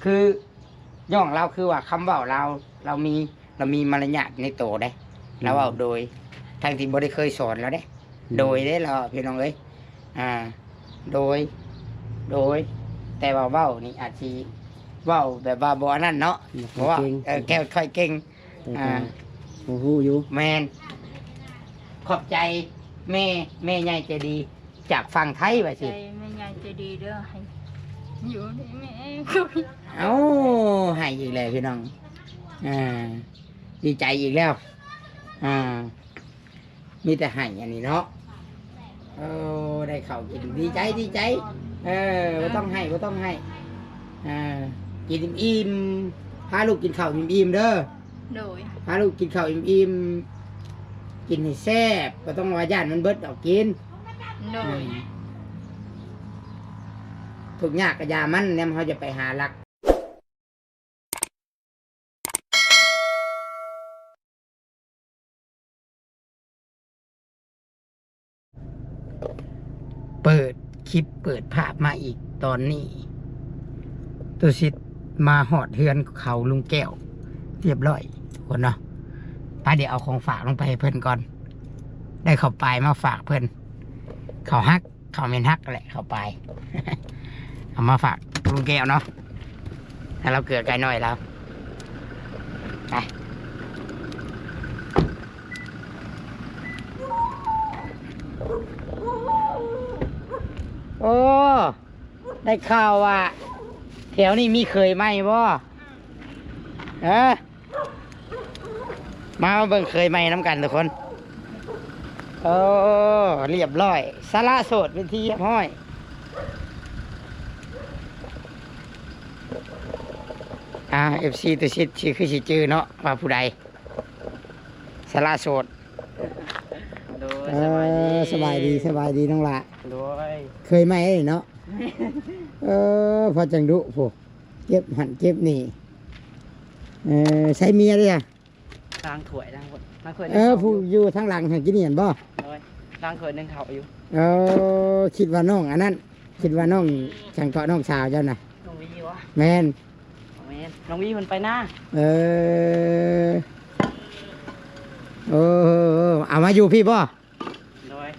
คือย่องเราคือว่าคำเว่าเรามีมารยาทในโตได้เราเอาโดยทางที่บ่ได้เคยสอนเราได้โดยได้เราพี่น้องเอ้ยโดย แต่ว่าเว้านี่อาจสิเว้าแบบว่าบ่อันนั้นเนาะเพราะว่าแก้วค่อยเก่งโอ้โหอยู่แมนขอบใจแม่ใหญ่ใจดีจากฝั่งไทยว่าสิใจแม่ใหญ่ใจดีเด้อให้อยู่ในแม่เอ้าให้อีกแล้วพี่น้องดีใจอีกแล้วมีแต่ให้อันนี้เนาะได้ข้าวกินดีใจบ่ต้องให้กินอิ่มพาลูกกินข้าวอิ่มเด้อโดยพาลูกกินข้าวอิ่มกินให้แซ่บบ่ต้องว่าย่านมันเบิดเอากินโดยทุกยากกะยามันแนมเขาจะไปหาลักเปิดคลิปเปิดภาพมาอีกตอนนี้ตุสิทธิ์มาหอดเฮือนเขาลุงแก้วเรียบร้อยทุกคนเนาะป้าเดี๋ยวเอาของฝากลงไปให้เพื่อนก่อน ได้เข้าไปมาฝากเพื่อนเขาฮักเขาเมนฮักแหละเข้าไป เอามาฝากลุงแก้วเนาะถ้าเราเกิดไกลหน่อยแล้วไปโอ้ได้ข่าวว่าแถวนี้มีเคยไหมบ่มาเบิ่งเคยไหมน้ำกันทุกคนโอ้เรียบร้อยสาระโสดเป็นที่เรียบร้อยFC ตัวชิดชื่อคือสิจื้อเนาะว่าผู้ใดสาระโสดสบายดีน้องละเคยไหมเนาะพอจังดุพวกเก็บหันเก็บนี่ใช้เมียด้วยล้างถ้วยล้างถ้วยผู้อยู่ทางหลังหันกินเห็นบ่ล้างถ้วยนึ่งเขาอยู่คิดว่าน้องอันนั้นคิดว่าน้องช่างเกาะน้องสาวเจ้าน่ะน้องวีวะแมนน้องวีมันไปหน้าเอามาอยู่พี่บ่โดย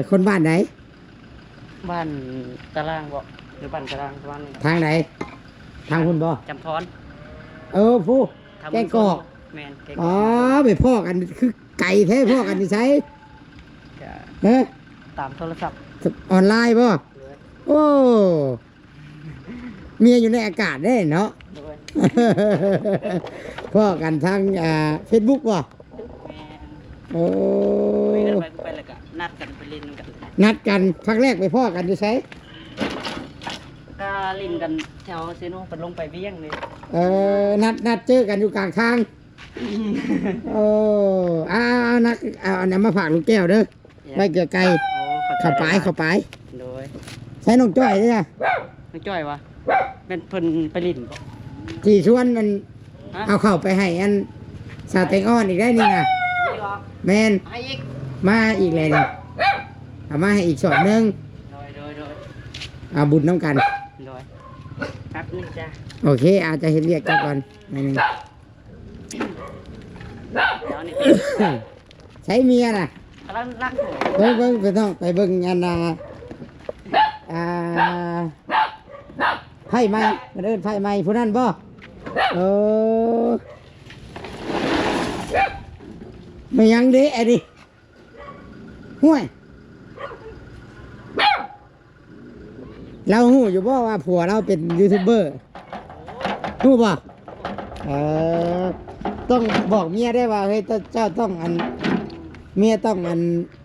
คนบ้านไหนบ้านตารางบ่หรือบ้านตารางบ้านทางไหนทางคุณบ่จำพรผู้แกงกอกแมนไปพ่อกันคือไก่แท้พ่อกันที่ใช้ตามโทรศัพท์ออนไลน์ป่ะโอ้เมียอยู่ในอากาศได้เนาะพ่อกันทางเฟซบุ๊กป่ะไปเลยกันนัดกันไปเล่นกันนัดกันครั้งแรกไปพ่อกันจะใช้ก็เล่นกันแถวเซโนไปลงไปเบี้ยงเลยนัดเจอกันอยู่กลางทางนักเอาเนี่ยมาฝากลูกแก้วเด้อไว้เกลือไก่เข้าไปใช้น้องจ้อยด้วยน้องจ้อยวะเป็นเพิ่นไปลิ้นที่ชวนมันเอาเข้าไปให้อันสาเต็งอ้อนอีกได้นี่นะแมนมาอีกเลยเนี่ยเอามาให้อีกสอบนึงเอาบุญน้ำกันครับนี่จ้ะโอเคอาจจะเห็นเรียกกันก่อนนิดนึงใช้เมียน่ะเบิ้งไปต้องไปเบิ้งงานไพ่ไม้มาเดินไพ่ไม้ผู้นั้นบ่ไม่ยังเด้ไอ้ดิห่วยเราหูอยู่บ่ว่าผัวเราเป็นยูทูบเบอร์หูบ่ต้องบอกเมียได้ว่าเฮ้ยเจ้าต้องเมียต้อง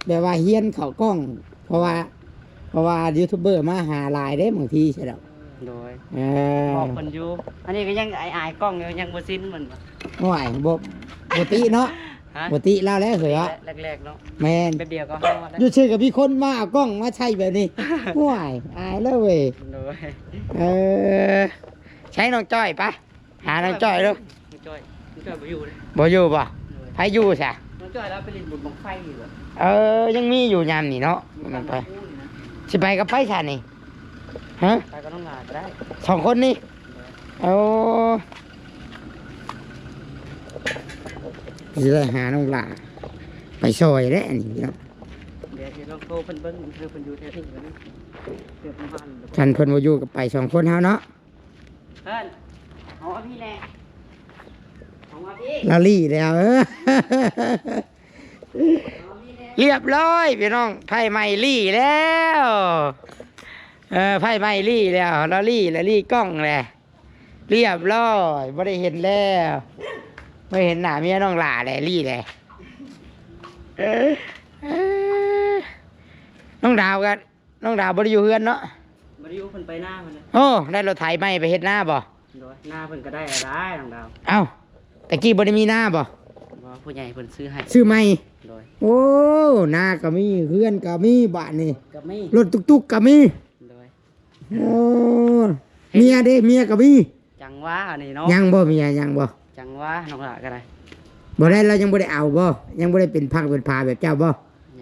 แบบว่าเฮียนเข่ากล้องเพราะว่ายูทูบเบอร์มาหาลายได้บางทีใช่ไหมโดยบอกคนอยู่อันนี้ก็ยังอายกล้องอยู่ยังบ่สิ้นเหมือนห่วยบ่ติเนาะบ่ติเล่าแล้วเหรอแรกๆเนาะแมนเดียวก็ห้องอยู่เชื่อกับพี่คนมาเอากล้องมาใช้แบบนี้ห่วยอายแล้วเว้ยใช้น้องจ้อยปะหาน้องจ้อยดูน้องจ้อยบ่อยู่เลยบ่อยู่ป่ะไผอยู่ใช่น้องจ้อยแล้วไปเล่นบุญบังไฟอยู่ยังมีอยู่ยามนี่เนาะมันไปสิไปกับไผชานี่ ฮะ ไปก็ต้องลาก็ได้ 2 คนนี่เอาสิได้หาน้องหลาไปซอยได้อันนี้เนาะ เดี๋ยวสิลองโทรเพิ่นเบิ่งเพิ่นอยู่แถวนี้ก็ได้เกือบบ้าน คันเพิ่นบ่อยู่ก็ไป2 คนเฮาเนาะ เพิ่นเอาพี่แน่เอาพี่ ลาลี่แล้วเรียบร้อยพี่น้องไพ่ใหม่ลี่แล้วไพ่ใหม่ลี่แล้วลาลี่กล้องแหละเรียบร้อยไม่ได้เห็นแล้วไม่เห็นหน้าเมียน้องหล่าแหละลี่แหละน้องดาวกันน้องดาวบ่ได้อยู่เฮือนเนาะ บ่ได้อยู่เพิ่นไปหน้าเพิ่นน่ะ โอ้ได้รถไถใหม่ไปเฮ็ดหน้าบ่ โดยหน้าเพิ่นก็ได้ได้น้องดาว เอ้าตะกี้บ่ได้มีหน้าบ่ ว่าผู้ใหญ่เพิ่นซื้อให้ ซื้อใหม่ โดย โอ้หน้าก็มีเฮือนก็มีบ้านนี่ ก็มี รถตุกๆก็มี โดย โอ้เมียเด้เมียก็มี จังว่าอันนี้เนาะ ยังบ่เมียยังบ่ จังว่าน้องหลาก็ได้ บ่ได้เรายังบ่ได้เอาบ่ยังบ่ได้เป็นพักเป็นพาแบบเจ้าบ่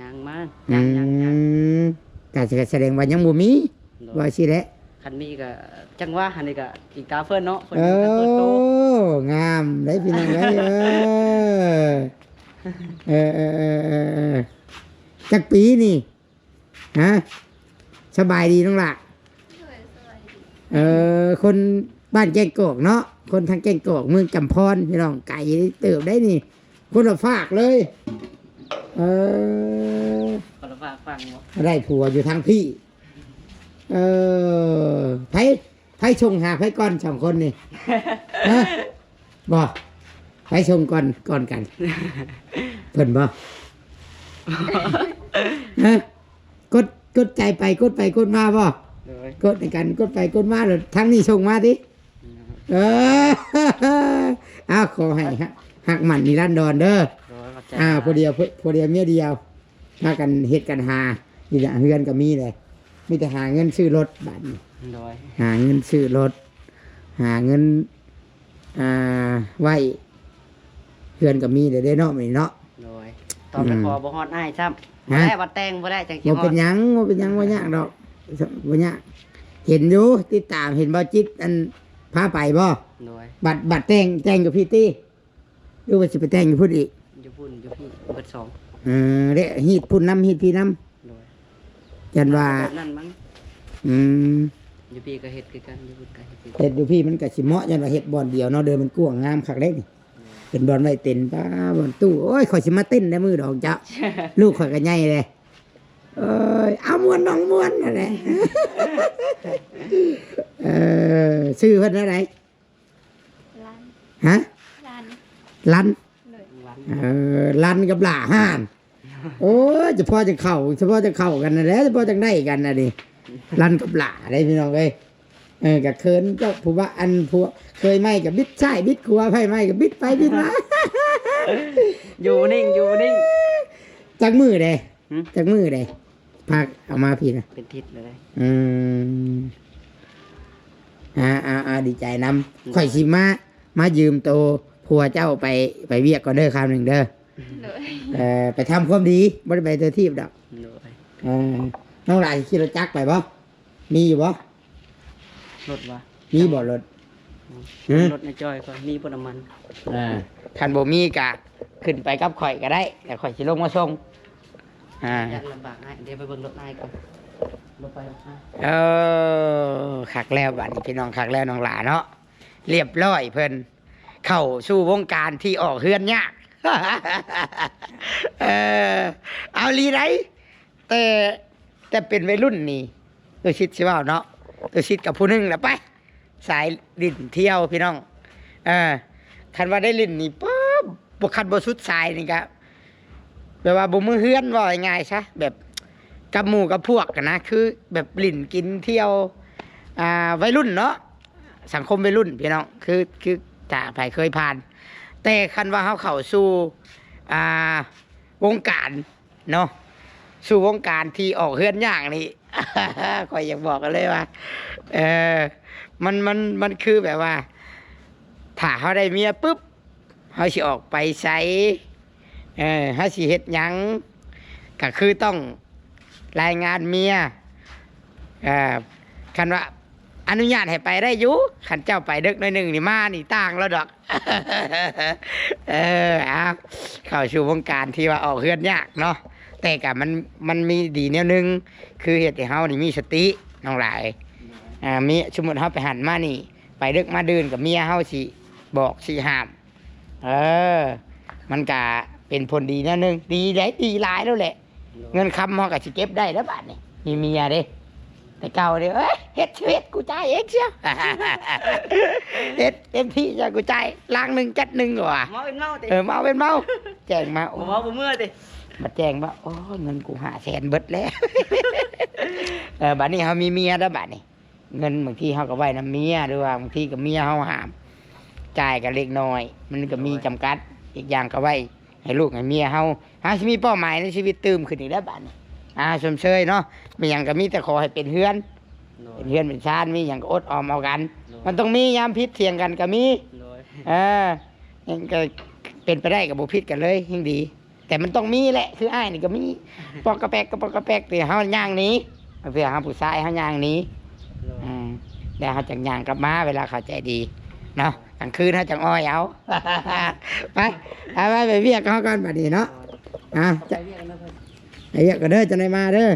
ยังมันยัง ก็แสดงว่ายังบ่มี โด ว่าย สิแหละ คันนี้ก็จังว่าอันนี้ก็อีกตาเพิ่นเนาะเพิ่น เอ ยังบ่ทันเปิดโต องามได้พี่น้องเอ้ยจักปีนี่ฮะสบายดีน้องล่ะ คนบ้านแก่งกอกเนาะคนทางแก่งกอกเมืองจำพรพี่น้องไก่เติบได้นี่ คนละฝากเลย คนละฝากฟังบ่ ได้ผัวอยู่ทางพี่ ไผชงหาไผก่อน2 คนนี่ ฮะบ่ไผชงก่อนกัน เพิ่นบ่ ฮะกดใจไปกดไปกดมาบ่ โดย กดในกันกดไปกดมาแล้วทั้งนี้ชงมาดิขอให้หักหมันนิรันดรเด้อ โดยเข้าใจ พอเดียวเมียเดียวพากันเฮ็ดกันหานี่แหละเฮือนก็มีเลยมีแต่หาเงินซื้อรถบัดนี้ โดย หาเงินซื้อรถหาเงินไว้เฮือนก็มีได้เนาะมื้อนี้เนาะ โดยตอนไปขอบ่ฮอดอ้ายซ้ำ ฮะ บ่ได้บ่แต่งบ่ได้จังสิ บ่ ฮอ เป็ ด นหยังบ่ยากดอกบ่ยากเห็นอยู่ติดตามเห็นบ่จิตอันพาไปบ่ โดย บัตรแต่งกับพี่ตี้ดูว่าสิไปแต่งอยู่พุ่นอีก อยู่พุ่นอยู่พี่เบิดสอง เด้ฮีดพุ่นน้ำฮีดพี่น้ โดย ำจันว่า แบบนั้นมั้ง อืม อยู่พี่ก็เฮ็ดคือกันอยู่พุ่นก็เฮ็ดคือกัน เฮ็ดอยู่พี่มันก็สิเหมาะจันว่าเฮ็ดบอลเดียวเนาะเดินมันกว้างงามคักเด้นี่เป็นบอลไว้เต้นป้าบอลตู้โอ้ยข่อยสิมาเต้นได้มือดอกจ้ะ ลูกข่อยก็ใหญ่เลยเอามวนน้องมวนนั่นแหละ ชื่อเพิ่นอะไร ร้าน ฮะ ร้าน ลัน เลย วัน ลันกับหล่าห่าน โอ้ยเฉพาะจะเข้ากันนั่นแหละเฉพาะจะได้กันนะดิลันกับหล่าได้พี่น้องเอ้ยกับเคินก็ผู้ว่าอันผู้เคยไหมกับบิดใช่บิดครัวไพ่ไหมกับบิดไปบิดมา อยู่นิ่งอยู่นิ่ง จากมือเด้ หึ จากมือเด้พากเอามาพี่นะ เป็นทิศเลย อืมดีใจนำข่อยสิมายืมโตผัวเจ้าไปเวียกก่อนเด้อคราวหนึ่งเด้อ เลย ไปทำความดีบ่ได้ไปเจอที่ดอก โดย น้องหลานขี่รถจักรไปบ่มีอยู่บ่ รถวะ มีบ่รถ หืม รถในจอยก็มีบ่น้ำมัน คันบ่มีกะขึ้นไปกับข่อยก็ได้แต่ข่อยสิลงมาส่ง ยันลำบากง่ายเดี๋ยวไปเบิ่งรถนายก่อนรถไปรถนาย คักแล้วบัดนี้พี่น้องคักแล้วน้องหลาเนาะเรียบร้อยเพิ่นเข้าสู่วงการที่ออกเฮือนยาก เอาลีไรแต่เป็นวัยรุ่นนี่ตัวชิดใช่เปล่าเนาะตัวชิดกับผู้หนึงแหละไปสายลิ่นเที่ยวพี่น้องคันว่าได้ลิ่นนี่ป๊บบคันบ่สุดสายนี่ก็แบบว่าบ่มือเฮือนว่าง่ายๆซะแบบกับหมู่กับพวกกันนะคือแบบลิ่นกินเที่ยววัยรุ่นเนาะสังคมวัยรุ่นพี่น้องคือจะไผเคยผ่าน แต่คันว่าเขาเข้าสู่วงการเนาะสู่วงการที่ออกเฮือนย่างนี่ ก็อยากบอกกันเลยว่ามันคือแบบว่าถ้าเขาได้เมียปุ๊บเขาสิออกไปใช้เขาสิเฮ็ดหยังก็คือต้องรายงานเมีย คันว่าอนุญาตให้ไปได้อยู่คันเจ้าไปดึกหน่อยหนึ่งนี่มานี่ต่างแล้วดอก เอาเข้าสู่วงการที่ว่าออกเฮือนยากเนาะแต่กับมันมีดีแนวหนึงคือเฮ็ดให้เฮานี่มีสติน้องหลายมีสมมุติเฮาไปหันมานี่ ไปดึกมาดื่นกับเมียเฮาสิบอกสิห้ามมันก็เป็นผลดีแนวหนึงดีได้ดีหลายแล้วแหละ เงินคำเฮาก็สิเก็บได้แล้วบาดนี้มีเมียเด้แต่เก่าเด้เอ้ยเฮ็ดชีวิตกูจ่ายเองเชียว เฮ็ดเต็มที่จะกูจ่ายล้างหนึ่งจัดหนึ่งว่ะ เมาเป็นเมาติ เมาเป็นเมาแจ้งมาโอ้ บ่เมาบ่เมื่อติ มาแจ้งว่าโอ้เงินกู500,000เบิดแล้ว บัดนี้เฮามีเมียแล้วบัดนี้ เงินบางทีเฮาก็ไว้นำเมียหรือว่าบางทีก็เมียเฮาห้ามจ่ายก็เล็กน้อย มันก็มีจำกัดอีกอย่างก็ไว้ให้ลูกให้เมียเฮาสิมีเป้าหมายในชีวิตตื่มขึ้นอีกแล้วบัดนี้ชมเชยเนาะมีหยังก็มีแต่ขอให้เป็นเฮือน เป็นเฮือนเป็นชาติมีหยังก็อดออมเอากัน มันต้องมียามพิษเถียงกันก็มี โดย ยังก็เป็นไปได้กับบ่พิษกันเลยยิ่งดี แต่มันต้องมีแหละคืออ้ายนี่ก็มีปอกกระแปกกับปอกกระแปกแต่เฮาย่างหนี้เพื่อเฮาผู้ชายเฮาย่างหนี้ โดย แล้วเฮาจังย่างกลับมาเวลาเข้าใจดีเนาะกลางคืนเฮาจังอ้อยเอา ไปเวียกเฮากันบัดนี้เนาะจะ ไปเรียกกันนะเพิ่น ไอ้เวียกก็เด้อจะได้มาเด้อ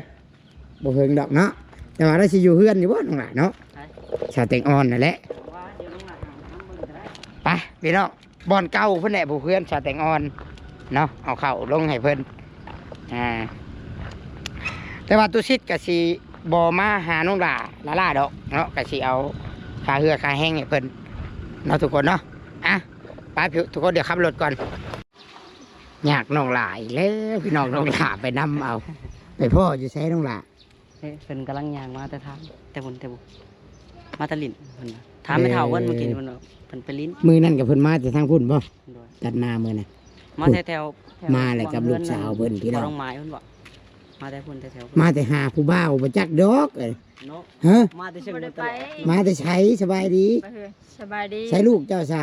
บ่เฮิงดอกเนาะแต่ว่าเราสิอยู่เฮือนอยู่บ่น้องหลานเนาะชาวเต็งอ่อนนั่นแหละ ว่าเดี๋ยวน้องหลานน้ำเบิ่งก็ได้ ไปพี่น้องบ่อนเก่าเพิ่นแหละผู้เพื่อนชาวเต็งอ่อนเนาะเอาเข้าลงให้เพิ่นแต่ว่าตุชิดก็สิบ่มาหาน้องหลาดอกเนาะก็สิเอาค่าเหือค่าแห้งให้เพิ่นเนาะทุกคนเนาะไปทุกคนเดี๋ยวขับรถก่อนอยากน้องหลายแล้วพี่น้องน้องหลาไปนำเอาไปพ่ออยู่ใช้น้องหลา เฮ้ยเพิ่นกำลังย่างมาแต่ทางแต่บุมาแตะลิ้นเพิ่นน่ะถามไม่เฒ่าเพิ่นเมื่อกี้นี่เพิ่นว่าเพิ่นไปลิ้น มือนั่นกับเพิ่นมาจากทางพุ่นบ่ โดย จัดนามือน่ะ มาแถวมาเลยกับลูกสาวเพิ่นพี่น้อง บ่ต้องไม้เพิ่นบ่มาแต่พุ่นแถว มาแต่หาผู้บ่าวบ่จักดอกเอ้ย เนาะ ฮะ มาแต่เชิง บ่ได้ ต ไป ลอด มาแต่ใช้สบายดี ไปเถอะสบายดี ใช้ลูกเจ้าซะ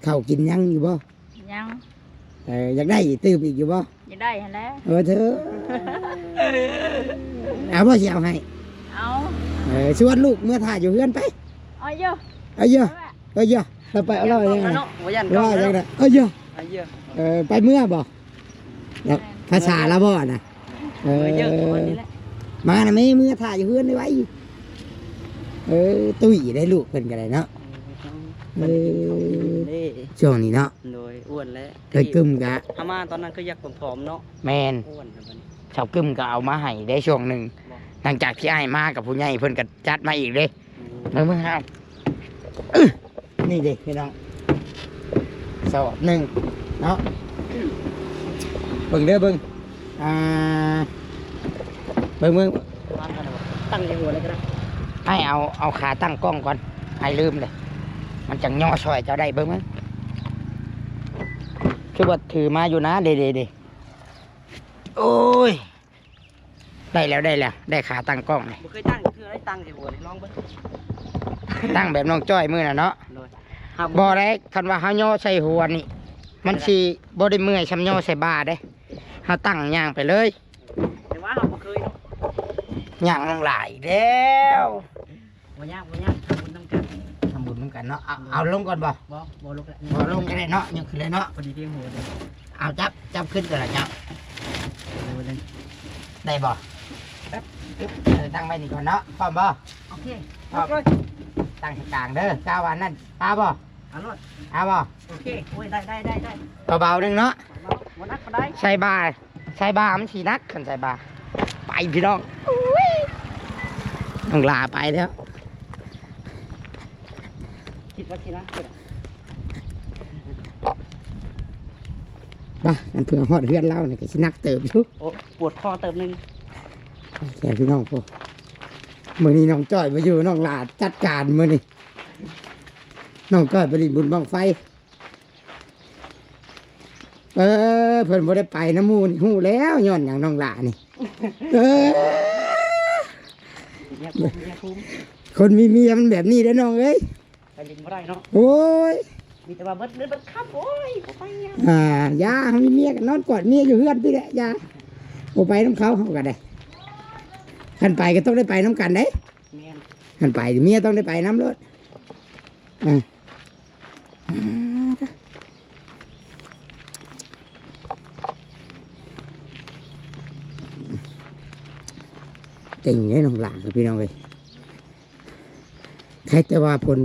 ข้าวกินยังอยู่บ่ ยัง อยากได้อีกตื้มอีกอยู่บ่ อย่าได้หั่นแหล้ว เธอเอาบ่สิเอาให้ เอา ชวนลูกเมื่อถ่ายอยู่เฮือนไป เอาเยอะ เอาเยอะเอาเยอะเราไปเอาเลยยังไง เนาะบ่ยันกล้ ว่า อง จั แล้ ง ว ได๋เอาเยอะ ไอ้เหี้ย ไปเมื่อบ่แล้วภาษาละบ่น่ะ เยอะวันนี้แหละ มาน่ะไม่เมื่อถ่ายอยู่เฮือนได้ไว้ตุ้ยได้ลูกเพิ่นก็ได้เนาะ เพิ่นกินข้าวกินเด้ ช่วงนี้เนาะ โดยอ้วนแล้ว เคยกึมกะ ถ้ามาตอนนั้นก็อยากผอมๆเนาะ แมน อ้วนนะบัดนี้ ชาวกึมก็เอามาให้ได้ช่วงหนึ่ง บอก หลังจากที่ไอ้ายมากับผู้ใหญ่เพิ่นก็จัดมาอีกเลยเมื่อห้ามนี่เด็กพี่น้องสอบหนึ่งเนาะเบิ่งเด้อเบิ่งเบิ่ง วางกันนะบ่ตั้งในหัวเลยก็ได้ ไอ้เอาขาตั้งกล้องก่อนไอ้ลืมเลยมันจังย่อช่อยเจ้าได้เบิ่งมั้งคือว่าถือมาอยู่นะเด้โอ้ยได้แล้วได้ขาตั้งกล้องเลย บ่เคยตั้งคือได้ตั้งในหัวเลยลองเบิ่ง ตั้งแบบน้องจ้อยมือน่ะเนาะ โดยครับ บ่ได้คันว่าเฮาย่อใส่หัวนี่ มันสิบ่ได้เมื่อยช้ำย่อใส่บ่าเด้เฮาตั้งย่างไปเลย แต่ว่าเราบ่เคยเนาะ ย่างลงหลายแล้ว บ่ยากทำบุญนำกัน ทำบุญนำกันเนาะเอาลงก่อนบ่ บ่ลงแล้ว บ่ลงก็ได้เนาะยกขึ้นเลยเนาะ พอดีเพียงหัวเลย เอาจับขึ้นก็แล้วจับ หัวเลย ได้บ่ตั้งไว้นี่ก่อนเนาะพร้อมบ่ โอเค พร้อมตั้งกลางเด้อกาวานั่นปาบ่ เอารถ เอาบ่ โอเคโอ้ยได้ เบาๆนึงเนาะ บ่นักบ่ได้ ใส่บามันสินักคันใส่บาไปพี่น้องต้องลาไปแล้ว คิดว่าสินะ บ้ากันเผื่อฮอดเฮือนเล่าเนี่ยก็สินักเติมทุก โอ้ปวดคอเติมนึง แค่พี่น้องพวกมื้อนี้น้องจ้อยมาอยู่น้องหลาดจัดการมื้อนี้น้องจ้อยไปดินบุญบังไฟเพิ่นบ่ได้ไปน้ำมูนี่ฮู้แล้วย้อนหยังน้องหลานี่เนี่ยคุ้ม คนมีเมียมันแบบนี้เด้อน้องเอ้ย ไปลินบ่ได้เนาะ โอ้ย มีแต่ว่าเบิดเดือนเบิดค่ำโอ้ยบ่ไปเนี่ย ยาเขามีเมียกันนอนกอดเมียอยู่เฮือนพี่แหละยาโอไปน้ำเขาก็ได้ข คันไปก็ต้องได้ไปน้ำกันเด้ แม่น คันไปเมียต้องได้ไปน้ำรถอ่าเก่งเลยน้องหลานครับพี่น้องเลยใครแต่ว่าผล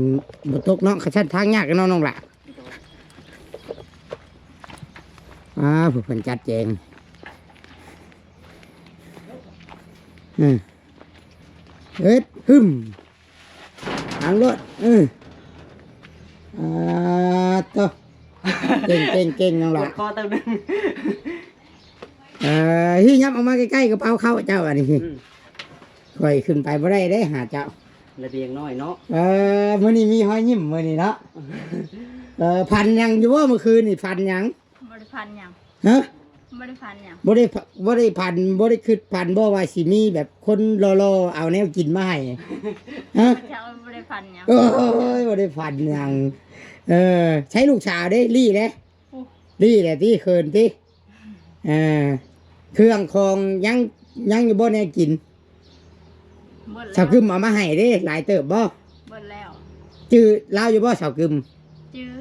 บตกเนาะขชันทางยากกันเนาะน้องหลานผู้คนจัดแจงเอ็ดหึมทางรถต่อเก่งน้องห ป ลา วน ดคอเติมนึง ที่ยับออกมาใกล้ๆกระเป๋าเข้าเจ้าอันนี้ อืม ค่อยขึ้นไปบ่ได้ได้หาเจ้า ระเบียงน้อยเนาะ มื้อนี้มีหอยยิ้มมื้อนี้เนาะพันยังอยู่ว่าเมื่อคืนนี่พันยัง บริพันธ์หยัง ฮะ บริพันธ์หยัง บ่ได้พันบ่ได้คิดพันบ่ว่าสิมีแบบคนรอๆเอาแนวกินมาให้ฮะ เจ้าบริพันธ์หยัง โอ้ยบ่ได้พันยังใช้ลูกสาวได้ลี่เด้ โอ้ ลี่แหละที่เคินที่เครื่องของยังอยู่บ่แน่กิน เบิด สาว แล้ว กึมเอามาให้เด้หลายเติบบ่ เบิดแล้ว จื้อเล่าอยู่บ่สาวกึม จื้อ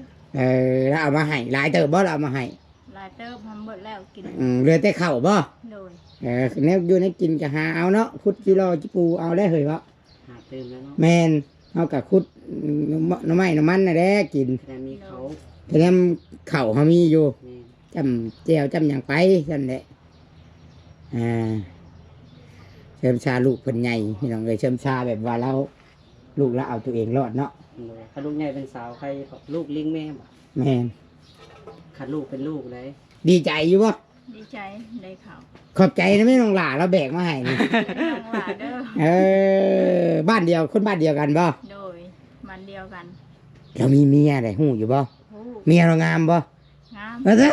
แล้วเอามาให้หลายเติบบ่เราเอามาให้ หลายเติบมันเบิดแล้วกิน เหลือแต่ข้าวบ่ โดย แนวอยู่ในกินจะหาเอาเนาะคุดกิโลจิปูเอาได้เหยบ่ หาเติมแล้วเนาะ แม่นเอากับคุดน้ำไม้น้ำมันน่ะแหละกิน แต่มีเขา แต่นำข้าวเฮามีอยู่ แม่น จำแจวจำหยังไปนั่นแหละเชิมชาลูกเพิ่นใหญ่พี่น้องเอ้ยเชิมชาแบบว่าเราลูกเราเอาตัวเองรอดเนาะ เลยถ้าลูกใหญ่เป็นสาวใครลูกลิงแม่บ่ แม่น คันลูกเป็นลูกเลย ดีใจอยู่บ่ ดีใจได้ข่าว ขอบใจนะแม่น้องหลาเราแบกมาให้นี่ น้องหลาเด้อ บ้านเดียวคนบ้านเดียวกันบ่ โดยมันเดียวกัน เรามีเมียได้ฮู้อยู่บ่ โอ้ เมียเรางามบ่ งาม เอาซะ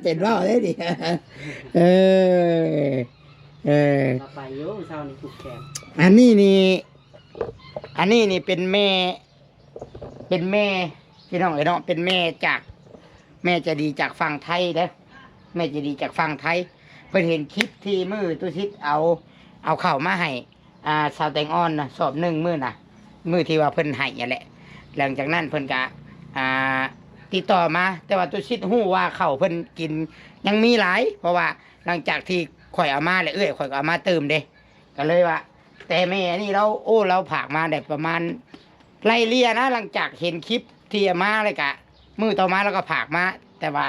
เป็นบ่ได้ดิเออ เราไปโยเช้านี่ถูกแขก อันนี้นี่เป็นแม่ พี่น้องเอ้ยเนาะเป็นแม่จากแม่จะดีจากฝั่งไทยเด้อแม่จะดีจากฝั่งไทยเพิ่นเห็นคลิปที่มือตุชิดเอาข้าวมาให้สาวแตงอ่อนนะสอบ1มื้อน่ะมื้อที่ว่าเพิ่นให้นั่นแหละหลังจากนั้นเพิ่นก็ติดต่อมา แต่ว่าตุชิดฮู้ว่าข้าวเพิ่นกินยังมีหลาย เพราะว่าหลังจากที่ข่อยเอามาแล้วข่อยก็เอามาเติมเด้ก็เลยว่า แต่แม่นี่เราผากมาได้ประมาณไล่เลี่ยนะหลังจากเห็นคลิปที่เอามาเลยกะมือต่อมาแล้วก็ผากมาแต่ว่า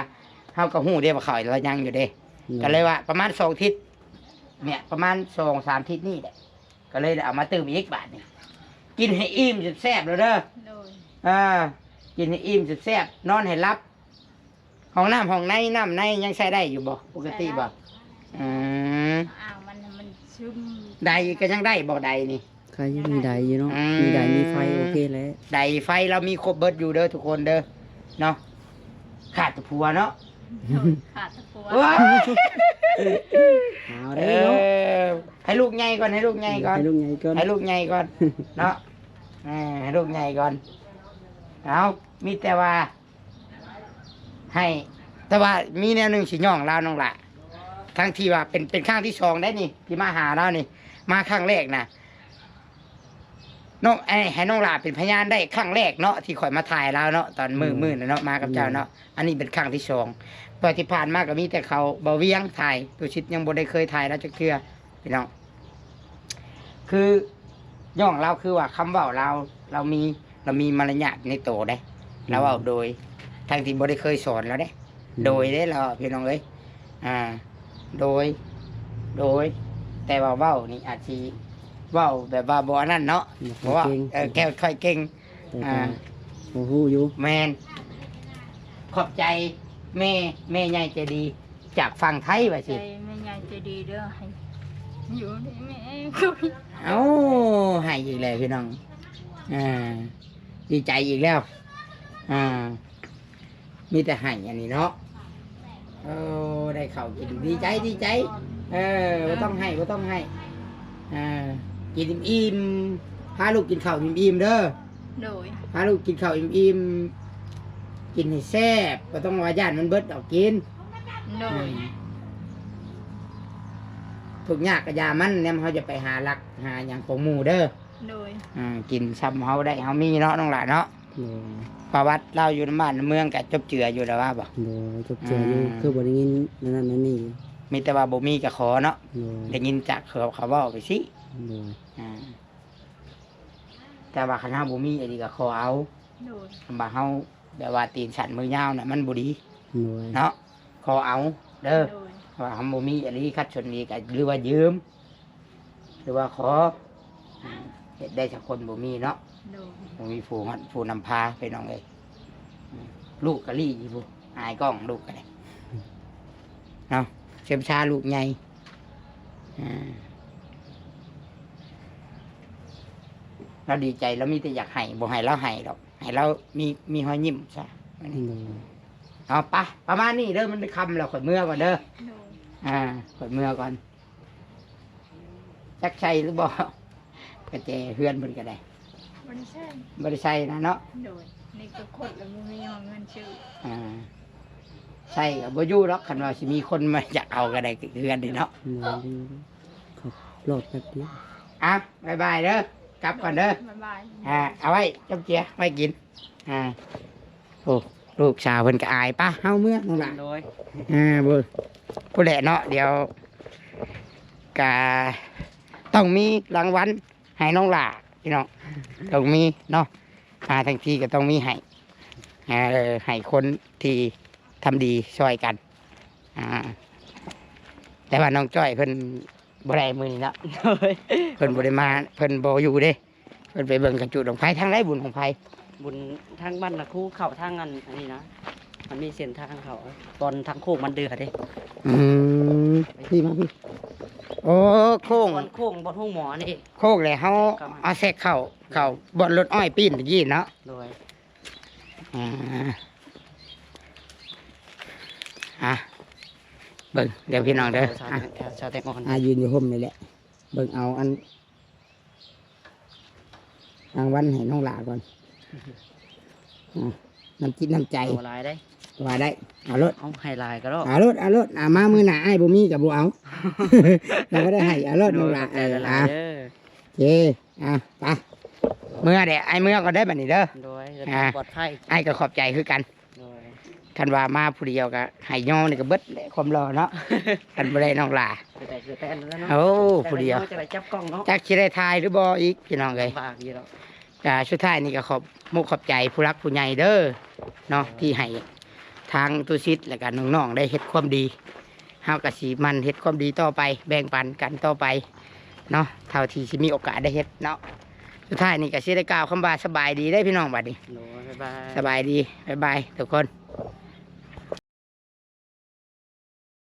เฮาก็ฮู้เด้ว่าเขาเรายังอยู่เด้ก็เลยว่าประมาณ2 ทิศเนี่ยประมาณ2-3 ทิศนี่แหละก็เลยได้เอามาเติมอีกบาทนี่กินให้อิ่มจนแซ่บเลยเด้อ โดย กินให้อิ่มจนแซ่บนอนให้รับห้องน้ำในยังใช้ได้อยู่บ่ปกติบ่อ่างมันชุ่ม ใดก็ยังได้บ่ใดนี่ ใครมีใดอยู่เนาะ อืม มีใดมีไฟโอเคแล้ว ใดไฟเรามีครบเบิดอยู่เด้อทุกคนเด้อเนาะขาดแต่ผัวเนาะ โดยขาดตะกัว ว้าย เอา เอ ได้เนาะ ให้ลูกใหญ่ก่อนให้ลูกใหญ่ก่อน ให้ลูกใหญ่ก่อน ให้ลูกใหญ่ก่อนเนาะให้ลูกใหญ่ก่อนเอามีแต่ว่า ให้ แต่ว่ามีแนวหนึ่งสิย่องเราน้องละทั้งที่ว่าเป็นครั้งที่2ได้นี่ที่มาหาเรานี่ มาครั้งแรกนะน้องให้น้องหลาเป็นพยานได้ครั้งแรกเนาะที่ข่อยมาถ่ายเราเนาะตอนมือนะเนาะมากับเจ้าเนาะอันนี้เป็นครั้งที่2ตอนที่ผ่านมาก็มีแต่เขาเบาเวียงถ่ายตัวชิดยังบ่ได้เคยถ่ายแล้วจักเทื่อพี่น้องคือย่องเราคือว่าคำเว้าเรามีมารยาทในโตวได้เราเอาโดยทางที่บ่ได้เคยสอนแล้วเด้ โดยได้เราพี่น้องเอ้ยโดย แต่ว่าเว้านี่อาจสิเว้าแบบว่าบ่นั่นเนาะเพราะว่าแก้วค่อยเก่ง แต่ก็โอ้โหอยู่ แมนขอบใจแม่ใหญ่ใจดี จากฝั่งไทยว่า ใจ สิ แม่ใหญ่ใจดีเด้อให้อยู่ดีแม่คุย เอ้าให้อีกแล้วพี่น้องดีใจอีกแล้วมีแต่ให้อันนี้เนาะได้ข้าวกินดีใจบ่ต้องให้กินอิ่มๆพาลูกกินข้าวอิ่มๆเด้อ โดย พาลูกกินข้าวอิ่มๆกินให้แซ่บบ่ต้องว่าย่านมันเบิดเอากิน โดย ทุกยากกะยามันเนี่ยเขาจะไปหารัก หาอย่างของหมู่เด้อ โดย กินซ้ำเฮาได้เฮามีเนาะน้องหลานเนาะ โดย ประวัติเล่าอยู่ในบ้านในเมืองก็จบเจืออยู่แล้วว่าบ่ โดยจบเจออยู่คือบ่ได้ยินนั่นนั่นนี่ มีแต่ว่าบ่มีก็ขอเนาะ โดย ได้ยินจากเขาเว้าไปสิ โดย อ่าแต่ว่าคันเฮาบ่มีอันนี้ก็ขอเอา โดย คำว่าเฮาแบบว่าตีนสั่นมือยาวน่ะมันบ่ดี โดย เนาะขอเอาเด้อ โดย ว่าเฮาบ่มีอันนี้คัดชนนี้ก็หรือว่ายืม หรือว่าขอเฮ็ดได้สักคนบ่มีเนาะ โดย บ่มีผู้นำพาไปน้องเอ้ยลูกก็ลี่อยู่ผู้อายกล้องลูกก็ได้เนาะเชมชาลูกใหญ่เราดีใจเรามีแต่อยากให้บ่ให้เราให้ดอกให้เรามีหอยยิ้มซะ โดย เอาไปประมาณนี้เด้อมันคำแล้วข่อยเมื่อก่อนเด้อ โดย ข่อยเมื่อก่อนจักชัยหรือบ่กระเจเฮือนเพิ่นก็ได้ บ่ได้ใช่ บ่ได้ใช่นะเนาะ โดยในกระขดแล้วบ่มีเอาเงินชื่อ ใช่กับบ่อยู่หรอกคันว่าสิมีคนมาอยากเอาก็ได้เฮือนนี่เนาะ โดยครับรอดแป๊บเดียว อ่ะบ๊ายบายเด้อกลับก่อนเด้อ บ๊ายบาย เอาไว้จำเจียไว้กินโอ้ลูกสาวเพิ่นก็อายป่ะเฮาเมื่อน้องหล่ะ โดย บ่ผู้แหละเนาะเดี๋ยวกะต้องมีรางวัลให้น้องหล่าพี่น้องต้องมีเนาะทั้งทีก็ต้องมีให้ให้คนที่ทำดีช่วยกันแต่ว่าน้องจ้อยเพิ่นบ่ได้มื้อนี้เนาะ โดย เพิ่นบ่ได้มาเพิ่นบ่อยู่เด้เพิ่นไปเบิ่งกระจุดของไผทางไรบุญของไผ บุญทางบ้านละคู่เข้าทางอันนี้นะมันมีเส้นทางเขาตอนทางโค้งมันเดือดเด้ พี่มาพี่โอ้โค้ง บนโค้งบนห้องหมอนี่ โค้งเลยเฮาเอาแซกเข้าบ่อนรถอ้อยปีนตะกี้เนาะ โดย เบิ่งเดี๋ยวพี่น้องเด้อ ชาวแตงอ่อน ยืนอยู่ห่มนี่แหละเบิ่งเอาอันรางวัลให้น้องหลาก่อนน้ำจิตน้ำใจ เอาลายได้ ว่าได้เอารถ เอาไฮไลท์ก็ได้ เอารถมามือหนาไอ้ายบ่มีกับบ่เอา เราก็ได้ให้เอารถน้องหลา เออ อ่ะ เด้อ เจ้ไปเมื่อเด้ไอ้เมื่อก็ได้บัดนี้เด้อ โดย ปลอดภัย ไอ้ก็ขอบใจคือกัน โดย คันว่ามาผู้เดียวก็ให้ย่อนี่ก็เบิดแหละความรอเนาะ คันบ่ได้น้องหลา แต่คือแต่แล้วเนาะ โอ้ผู้เดียว จะไปจับกล้องเนาะ จักสิได้ทายหรือบ่อีกพี่น้องเอ้ย บากอยู่แล้ว สุดท้ายนี่ก็ขอบมุกขอบใจผู้รักผู้ใหญ่เด้อเนาะที่ให้ทางตุชิตและกันน้องๆได้เฮ็ดความดีเฮาก็สิมันเฮ็ดความดีต่อไป แบ่งปันกันต่อไปเนาะเท่าที่สิมีโอกาสได้เฮ็ดเนาะสุดท้ายนี่ก็สิได้กล่าวคำว่าสบายดีได้อพี่น้องบัดนี้ โดยบ๊ายบาย สบายดีบ๊ายบายทุกคน บ